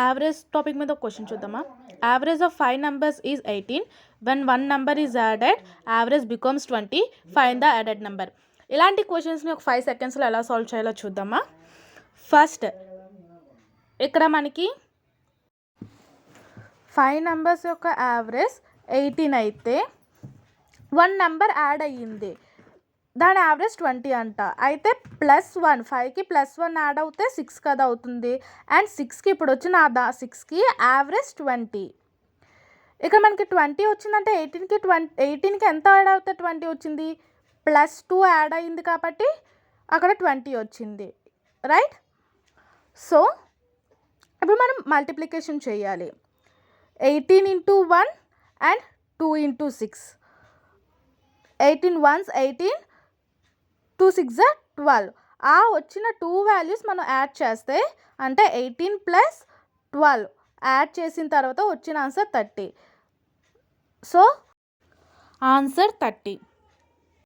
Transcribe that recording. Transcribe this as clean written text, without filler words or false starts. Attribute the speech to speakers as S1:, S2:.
S1: Average topic మీద ఒక question చూద్దామా. Average of 5 numbers is 18. When 1 number is added average becomes 20. Find the added number. ఇలాంటి క్వశ్చన్స్ని ఒక 5 secondsలో ఎలా సాల్వ్ చేయాలో చూద్దామా. ఫస్ట్ ఇక్కడ మనకి 5 numbers యొక్క యావరేజ్ 18 అయితే 1 number యాడ్ అయ్యింది, దాని యావరేజ్ 20 అంట. అయితే +1, 5కి +1 యాడ్ అవుతే 6 కదా అవుతుంది. అండ్ 6కి ఇప్పుడు వచ్చిన 6కి యావరేజ్ 20. ఇక్కడ మనకి 20 వచ్చిందంటే 18కి ఎంత యాడ్ అవుతే 20 వచ్చింది, +2 యాడ్ అయ్యింది కాబట్టి అక్కడ 20 వచ్చింది, రైట్. సో ఇప్పుడు మనం మల్టిప్లికేషన్ చేయాలి. 18 into 1 and 2 into 6. 18 ones 18, 2 6 are 12. ఆ వచ్చిన 2 వాల్యూస్ మనం యాడ్ చేస్తే అంటే 18 + 12 యాడ్ చేసిన తర్వాత వచ్చిన ఆన్సర్ 30. So answer 30.